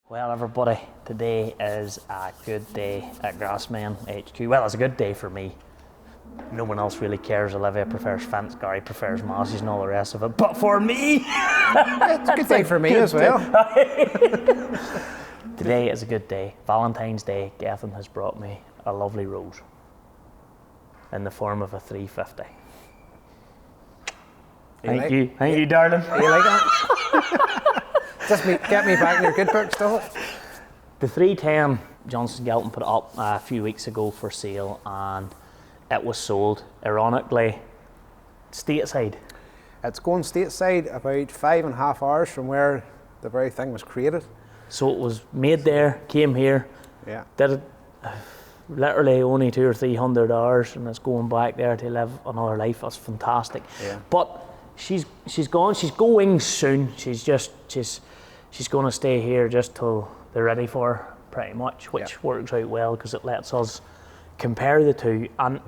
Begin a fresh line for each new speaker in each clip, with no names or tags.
Well, everybody, today is a good day at GRASSMEN HQ. Well, it's a good day for me. No one else really cares. Olivia prefers Fendt, Gary prefers Massey's and all the rest of it. But for me,
it's a good day for me as well.
Today is a good day. Valentine's Day, Gethin has brought me a lovely rose in the form of a 350. Thank you, darling.
You like that? Get me back in your good books, does it?
The 310, Johnson Gelton put it up a few weeks ago for sale, and it was sold, ironically, stateside.
It's going stateside about 5.5 hours from where the very thing was created.
So it was made there, came here, did it literally only 200 or 300 hours, and it's going back there to live another life. That's fantastic.
Yeah.
But she's gone. She's going soon. She's going to stay here just till they're ready for her, pretty much, which works out well because it lets us compare the two. And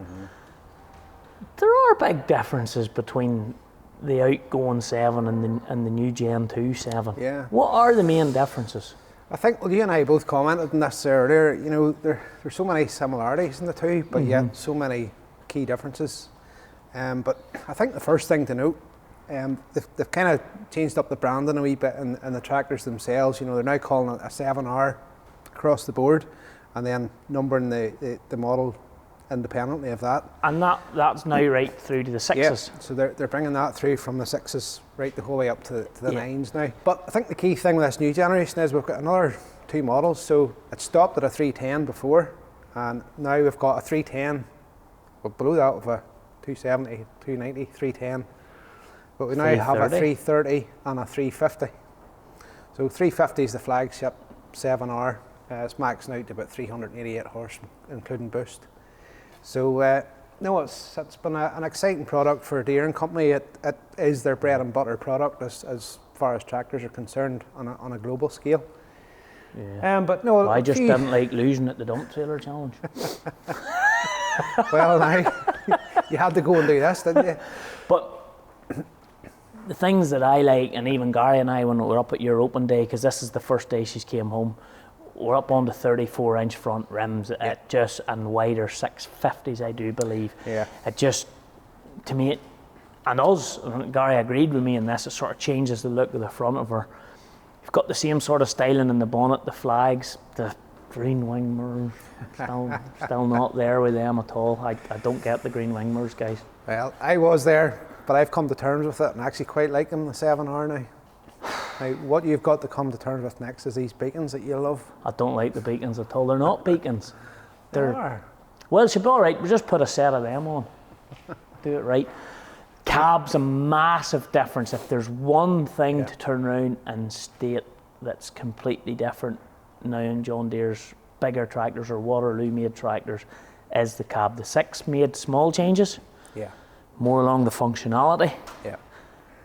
there are big differences between the outgoing 7 and the new Gen 2 7.
Yeah.
What are the main differences?
I think, well, you and I both commented on this earlier. You know, there's so many similarities in the two, but yet so many key differences. But I think the first thing to note, they've kind of changed up the branding a wee bit in the tractors themselves. You know, they're now calling it a 7R across the board, and then numbering the model independently of that.
And that's now right through to the 6s.
Yeah, so they're bringing that through from the 6s right the whole way up to the 9s now. But I think the key thing with this new generation is we've got another 2 models. So it stopped at a 310 before, and now we've got a 310, but below that with a 270, 290, 310. But we now have a 330 and a 350. So 350 is the flagship 7R. It's maxing out to about 388 horse, including boost. So no, it's been an exciting product for Deere and Company. It is their bread and butter product as far as tractors are concerned on a global scale.
Yeah.
But no,
I just didn't like losing at the dump trailer challenge.
Well, now you had to go and do this, didn't you?
But the things that I like, and even Gary and I, when we were up at your open day, because this is the first day she's came home, we're up on the 34-inch front rims, and wider 650s, I do believe.
Yeah.
It just, to me, and Gary agreed with me in this, it sort of changes the look of the front of her. You've got the same sort of styling in the bonnet, the flags, the green wing mirrors, still not there with them at all. I don't get the green wing mirrors, guys.
Well, I was there, but I've come to terms with it and actually quite like them, the 7R now. Now, what you've got to come to terms with next is these beacons that you love.
I don't like the beacons at all. They're not beacons.
They are.
Well, it should be all right. We'll just put a set of them on. Do it right. Cab's a massive difference. If there's one thing to turn around and state that's completely different now in John Deere's bigger tractors or Waterloo-made tractors, is the cab. The 6 made small changes.
Yeah.
More along the functionality.
Yeah.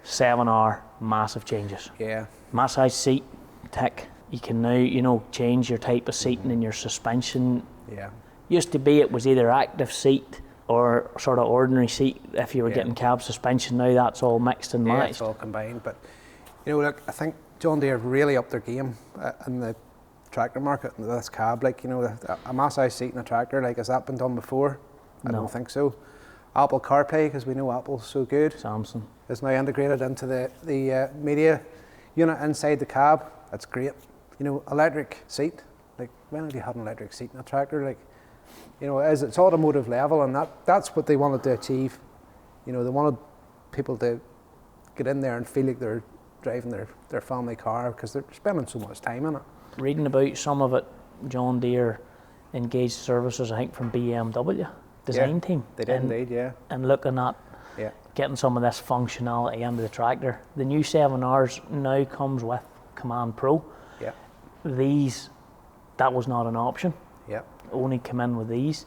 7R, massive changes.
Yeah.
Massage seat, tick. You can now, change your type of seating and your suspension.
Yeah.
Used to be it was either active seat or sort of ordinary seat if you were getting cab suspension. Now that's all mixed and matched.
Yeah, it's all combined. But, look, I think John Deere really upped their game in the tractor market with this cab. Like, a massage seat in a tractor, like, has that been done before? I don't think so. Apple CarPlay, because we know Apple's so good.
Samsung
is now integrated into the media unit inside the cab. That's great. Electric seat. Like, when have you had an electric seat in a tractor? Like, it's automotive level, and that's what they wanted to achieve. They wanted people to get in there and feel like they're driving their family car because they're spending so much time in it.
Reading about some of it, John Deere engaged services, I think, from BMW design team.
They did indeed, yeah.
And looking at getting some of this functionality into the tractor. The new 7Rs now comes with Command Pro.
Yeah.
That was not an option.
Yeah.
Only come in with these.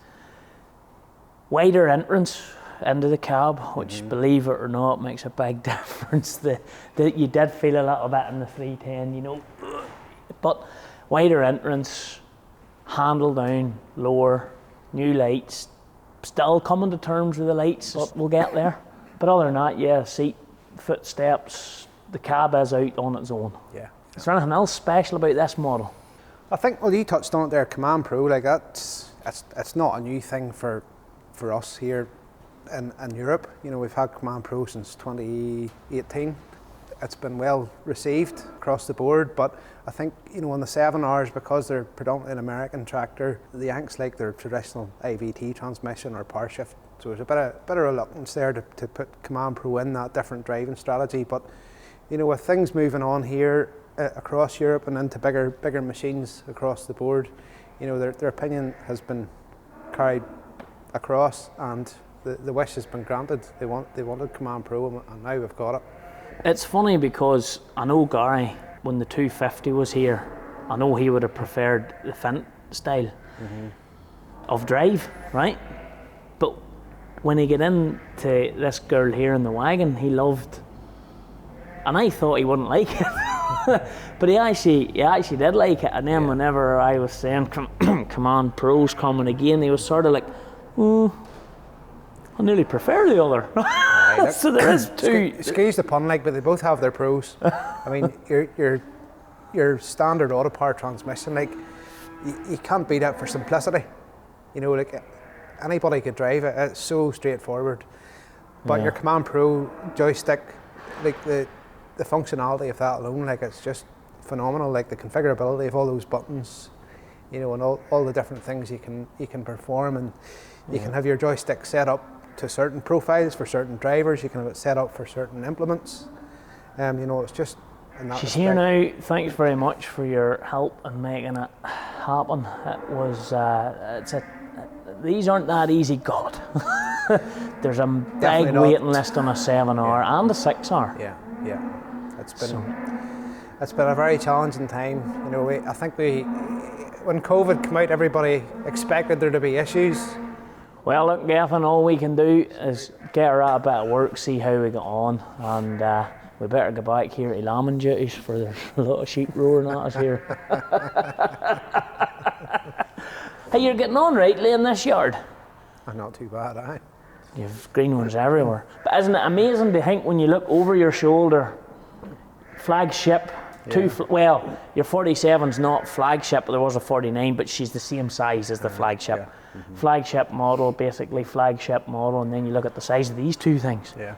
Wider entrance into the cab, which, believe it or not, makes a big difference. That you did feel a little bit in the 310, But wider entrance, handle down, lower, new lights. Still coming to terms with the lights, but we'll get there. But other than that, seat, footsteps, the cab is out on its own.
Yeah.
Is there anything else special about this model?
I think, well, you touched on it there, Command Pro, like it's not a new thing for us here in Europe. You know, we've had Command Pro since 2018. It's been well received across the board, but I think, you know, on the 7Rs, because they're predominantly an American tractor, the Yanks like their traditional IVT transmission or power shift. So there's a bit of reluctance there to put Command Pro in that different driving strategy. But, you know, with things moving on here across Europe and into bigger machines across the board, you know, their opinion has been carried across, and the wish has been granted. They wanted Command Pro, and now we've got it.
It's funny because I know Gary, when the 250 was here, I know he would have preferred the Fendt style of drive, right? But when he got into this girl here in the wagon, he loved, and I thought he wouldn't like it, but he actually did like it. And then whenever I was saying Command Pro's coming again, he was sort of like, I nearly prefer the other. So there is two.
Excuse the pun, like, but they both have their pros. I mean, your standard auto power transmission, like, you can't beat it for simplicity. You know, like, anybody could drive it. It's so straightforward. But your Command Pro joystick, like the functionality of that alone, like, it's just phenomenal. Like the configurability of all those buttons, you know, and all the different things you can perform, and you can have your joystick set up to certain profiles for certain drivers. You can have it set up for certain implements. You know, it's just.
She's here now. Thanks very much for your help in making it happen. It was. These aren't that easy. God, there's a big waiting list on a 7R and a 6R.
Yeah. It's been a very challenging time. You know, I think when COVID came out, everybody expected there to be issues.
Well, look, Gethin, all we can do is get her out a bit of work, see how we get on, and we better go back here to lambing duties, for there's a lot of sheep roaring at us here. Hey, you're getting on rightly in this yard?
Not too bad, aye.
You've green ones everywhere. But isn't it amazing to think when you look over your shoulder, flagship, well, your 47's not flagship, there was a 49, but she's the same size as the flagship. Yeah. Flagship model, basically flagship model, and then you look at the size of these two things.
Yeah.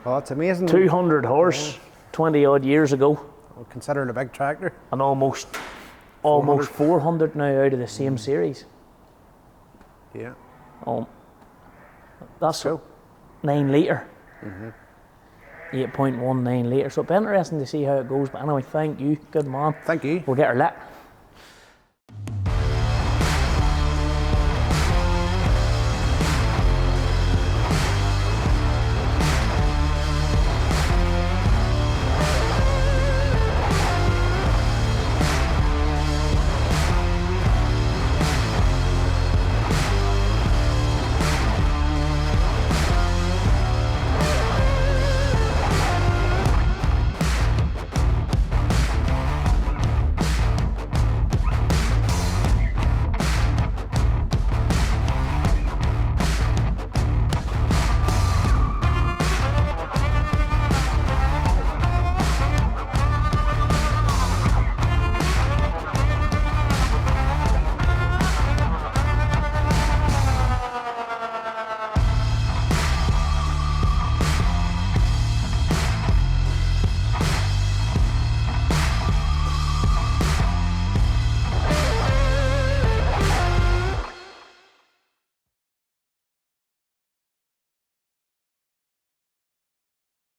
Well, it's amazing.
200 horse, 20 odd years ago.
Well, consider it a big tractor.
And almost 400 now out of the same series.
Yeah.
That's cool. 9 litre. 8.19 litre. So it'll be interesting to see how it goes. But anyway, thank you. Good man.
Thank you.
We'll get her lit.